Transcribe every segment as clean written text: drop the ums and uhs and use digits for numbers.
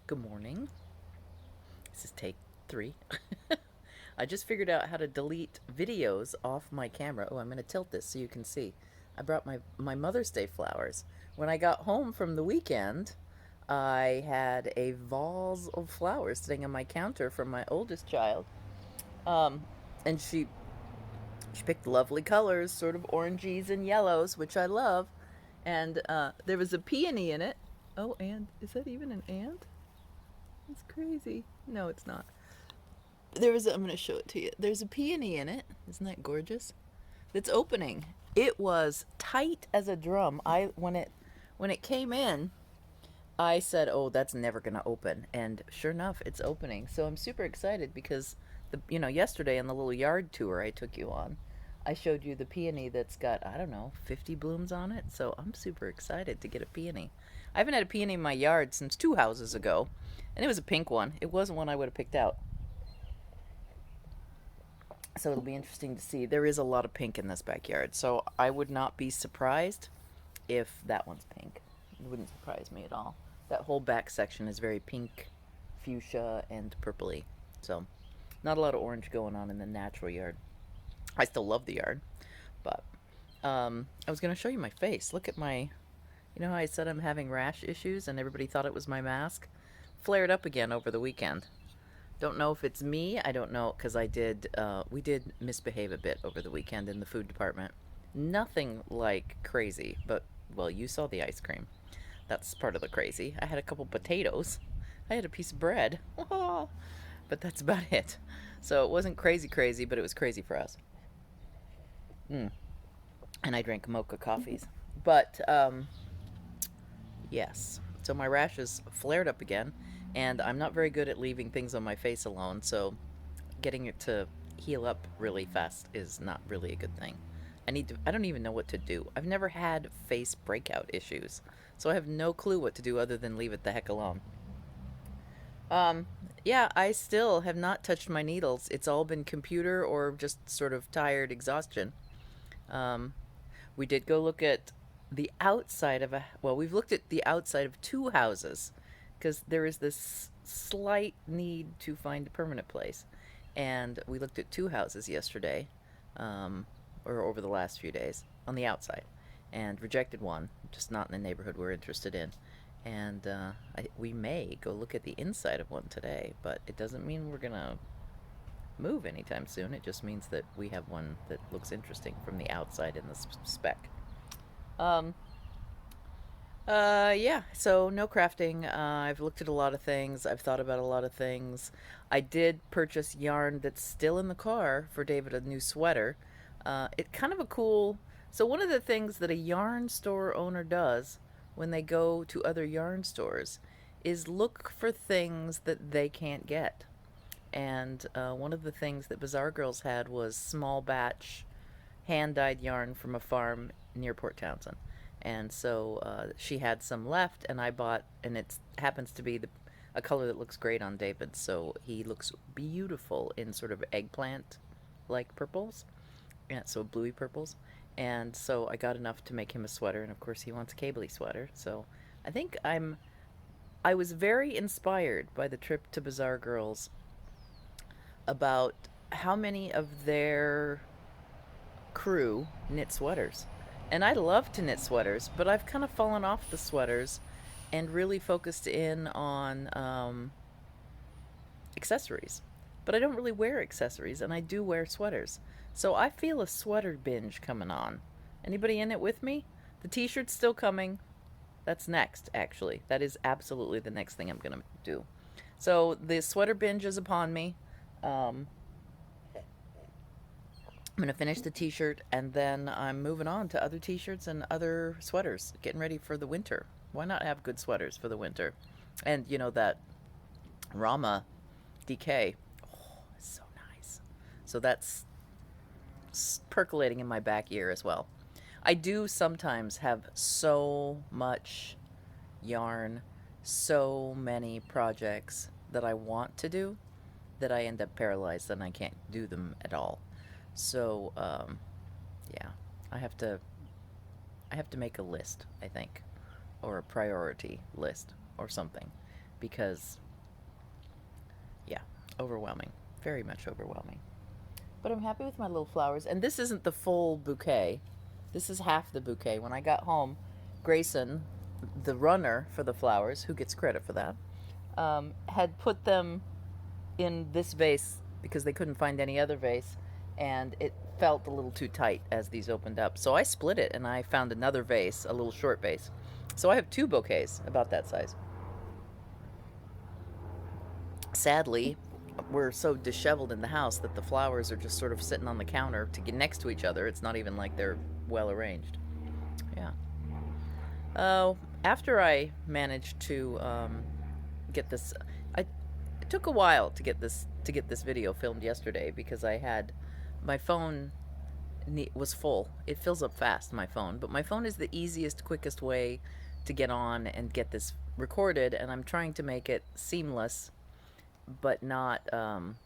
Good morning. This is take 3. I just figured out how to delete videos off my camera. Oh, I'm going to tilt this so you can see. I brought my Mother's Day flowers. When I got home from the weekend, I had a vase of flowers sitting on my counter from my oldest child. Um, and she picked lovely colors, sort of oranges and yellows, which I love. And there was a peony in it. Oh, and is that even an ant? It's crazy. No, it's not. I'm going to show it to you. There's a peony in it. Isn't that gorgeous? It's opening. It was tight as a drum. When it came in, I said, "Oh, that's never going to open." And sure enough, it's opening. So I'm super excited because yesterday on the little yard tour I took you on, I showed you the peony that's got, I don't know, 50 blooms on it. So I'm super excited to get a peony. I haven't had a peony in my yard since 2 houses ago, and it was a pink one. It wasn't one I would have picked out. So it'll be interesting to see. There is a lot of pink in this backyard, so I would not be surprised if that one's pink. It wouldn't surprise me at all. That whole back section is very pink, fuchsia, and purpley. So not a lot of orange going on in the natural yard. I still love the yard, but I was going to show you my face. Look at my. You know how I said I'm having rash issues and everybody thought it was my mask? Flared up again over the weekend. Don't know if it's me. I don't know because we did misbehave a bit over the weekend in the food department. Nothing like crazy, but well, you saw the ice cream. That's part of the crazy. I had a couple potatoes. I had a piece of bread. But that's about it. So it wasn't crazy crazy, but it was crazy for us. Mm. And I drank mocha coffees. But yes. So my rashes flared up again, and I'm not very good at leaving things on my face alone, so getting it to heal up really fast is not really a good thing. I don't even know what to do. I've never had face breakout issues, so I have no clue what to do other than leave it the heck alone. Um, yeah, I still have not touched my needles. It's all been computer or just sort of tired exhaustion. Um, we did go look at the outside of we've looked at the outside of 2 houses because there is this slight need to find a permanent place. And we looked at 2 houses yesterday, or over the last few days, on the outside, and rejected one, just not in the neighborhood we're interested in. And we may go look at the inside of one today, but it doesn't mean we're going to move anytime soon. It just means that we have one that looks interesting from the outside in the spec. Um, yeah, so no crafting. I've looked at a lot of things. I've thought about a lot of things. I did purchase yarn that's still in the car for David, a new sweater. It kind of a cool. So one of the things that a yarn store owner does when they go to other yarn stores is look for things that they can't get. And one of the things that Bazaar Girls had was small batch hand dyed yarn from a farm near Port Townsend. And so she had some left, and I bought, and it happens to be a color that looks great on David. So he looks beautiful in sort of eggplant like purples, yeah, so bluey purples. And so I got enough to make him a sweater, and of course he wants a cabley sweater. So I think I was very inspired by the trip to Bazaar Girls about how many of their crew knit sweaters. And I love to knit sweaters, but I've kind of fallen off the sweaters and really focused in on accessories. But I don't really wear accessories, and I do wear sweaters. So I feel a sweater binge coming on. Anybody in it with me? The t shirt's still coming. That's next, actually. That is absolutely the next thing I'm going to do. So the sweater binge is upon me. Um, I'm going to finish the t shirt and then I'm moving on to other t shirts and other sweaters, getting ready for the winter. Why not have good sweaters for the winter? And that Rama DK. Oh, it's so nice. So that's percolating in my back ear as well. I do sometimes have so much yarn, so many projects that I want to do that I end up paralyzed and I can't do them at all. So, yeah, I have to I have to make a list, I think, or a priority list or something. because, yeah, overwhelming. Very much overwhelming. But I'm happy with my little flowers. And this isn't the full bouquet. This is half the bouquet. When I got home, Grayson, the runner for the flowers, who gets credit for that, had put them in this vase because they couldn't find any other vase, and it felt a little too tight as these opened up. So I split it and I found another vase, a little short vase. So I have two bouquets about that size. Sadly, we're so disheveled in the house that the flowers are just sort of sitting on the counter to get next to each other. It's not even like they're well arranged. Yeah. Oh, after I managed to get this, it took a while to get this video filmed yesterday because I had my phone was full. It fills up fast, my phone, but my phone is the easiest, quickest way to get on and get this recorded, and I'm trying to make it seamless, but not. And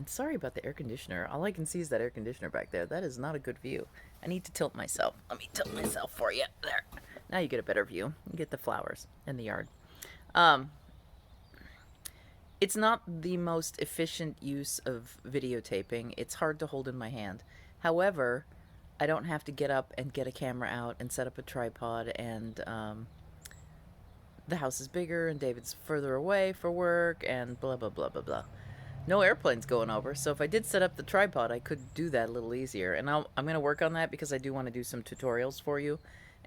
sorry about the air conditioner. All I can see is that air conditioner back there. That is not a good view. I need to tilt myself. Let me tilt myself for you. There. Now you get a better view. You get the flowers in the yard. Um, it's not the most efficient use of videotaping. It's hard to hold in my hand. However, I don't have to get up and get a camera out and set up a tripod, and the house is bigger and David's further away for work and blah, blah, blah, blah, blah. No airplanes going over, so if I did set up the tripod, I could do that a little easier. And I'm going to work on that because I do want to do some tutorials for you,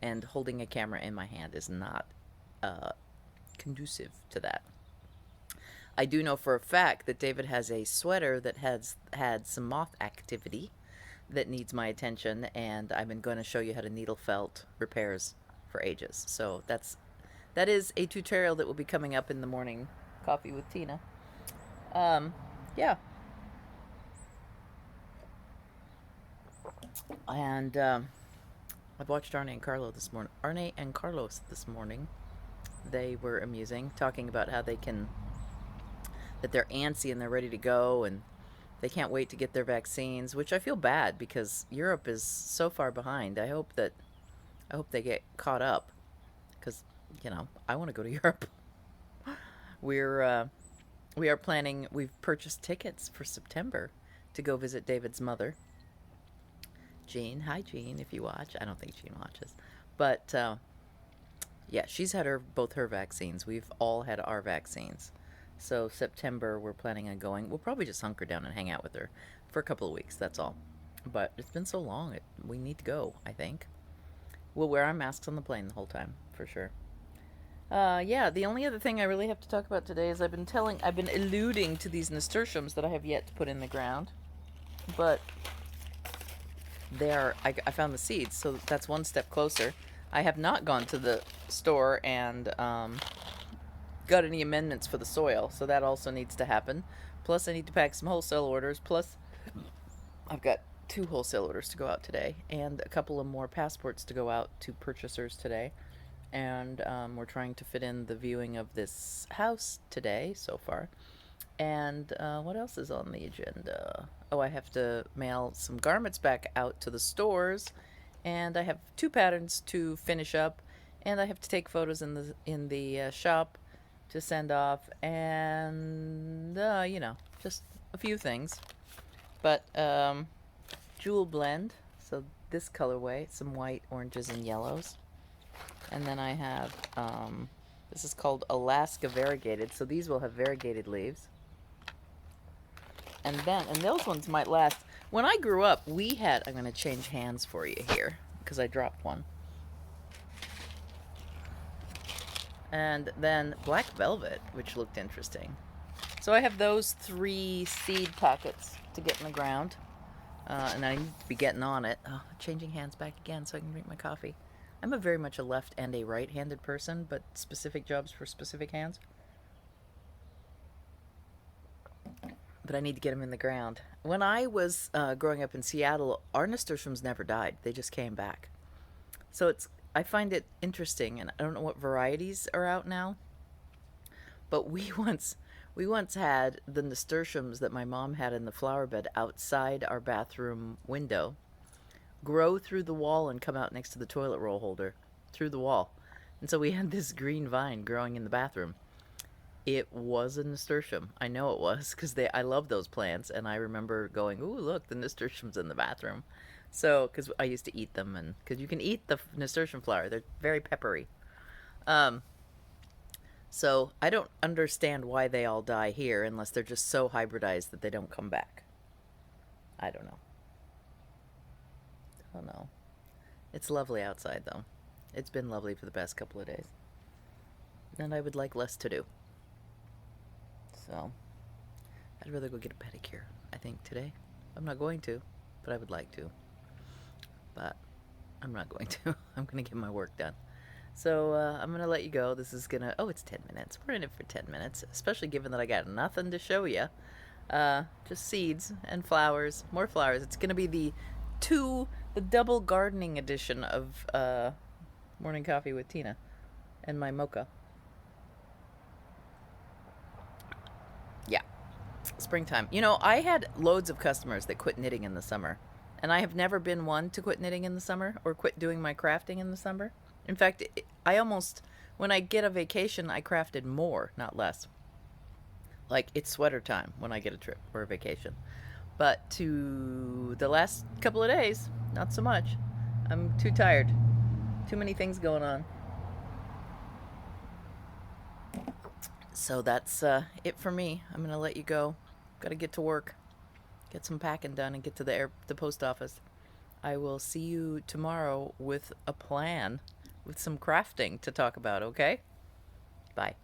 and holding a camera in my hand is not conducive to that. I do know for a fact that David has a sweater that has had some moth activity that needs my attention, and I've been going to show you how to needle felt repairs for ages. So that is a tutorial that will be coming up in the morning coffee with Tina. Yeah. And I've watched Arne and Carlos this morning. They were amusing, talking about how that they're antsy and they're ready to go, and they can't wait to get their vaccines, which I feel bad because Europe is so far behind. I hope they get caught up because, I want to go to Europe. We are planning, we've purchased tickets for September to go visit David's mother, Jean. Hi, Jean, if you watch. I don't think Jean watches. But, yeah, she's had both her vaccines. We've all had our vaccines. So September, we're planning on going. We'll probably just hunker down and hang out with her for a couple of weeks, that's all. But it's been so long, we need to go, I think. We'll wear our masks on the plane the whole time, for sure. Yeah, the only other thing I really have to talk about today is I've been alluding to these nasturtiums that I have yet to put in the ground. But I found the seeds, so that's one step closer. I have not gone to the store and got any amendments for the soil, so that also needs to happen. Plus, I need to pack some wholesale orders. Plus, I've got 2 wholesale orders to go out today, and a couple of more passports to go out to purchasers today. And we're trying to fit in the viewing of this house today so far. And what else is on the agenda? Oh, I have to mail some garments back out to the stores, and I have 2 patterns to finish up, and I have to take photos in the shop to send off, and just a few things. But jewel blend, so this colorway, some white, oranges, and yellows. And then I have, this is called Alaska Variegated, so these will have variegated leaves. And those ones might last. When I grew up, I'm going to change hands for you here, because I dropped one. And then Black Velvet, which looked interesting. So I have those 3 seed packets to get in the ground. And I need to be getting on it. Oh, changing hands back again so I can drink my coffee. I'm very much a left and a right-handed person, but specific jobs for specific hands. But I need to get them in the ground. When I was growing up in Seattle, our nasturtiums never died. They just came back. So I find it interesting, and I don't know what varieties are out now, but we once had the nasturtiums that my mom had in the flower bed outside our bathroom window grow through the wall and come out next to the toilet roll holder through the wall. And so we had this green vine growing in the bathroom. It was a nasturtium. I know it was because I love those plants, and I remember going, "Ooh, look, the nasturtiums in the bathroom." So, because I used to eat them, and because you can eat the nasturtium flower, they're very peppery. Um, so I don't understand why they all die here unless they're just so hybridized that they don't come back. I don't know. I don't know. It's lovely outside, though. It's been lovely for the past couple of days, and I would like less to do. So I'd rather go get a pedicure, I think, today. I'm not going to, but I would like to. But I'm not going to. I'm going to get my work done. So I'm going to let you go. This is going to, oh, it's 10 minutes. We're in it for 10 minutes, especially given that I got nothing to show you. Just seeds and flowers, more flowers. It's going to be the double gardening edition of Morning Coffee with Tina and my mocha. Yeah, springtime. You know, I had loads of customers that quit knitting in the summer, and I have never been one to quit knitting in the summer or quit doing my crafting in the summer. In fact, I almost, when I get a vacation, I crafted more, not less. Like it's sweater time when I get a trip or a vacation. But to the last couple of days, not so much. I'm too tired. Too many things going on. So that's it for me. I'm gonna let you go. Gotta get to work, get some packing done, and get to the post office. I will see you tomorrow with a plan, with some crafting to talk about. Okay? Bye.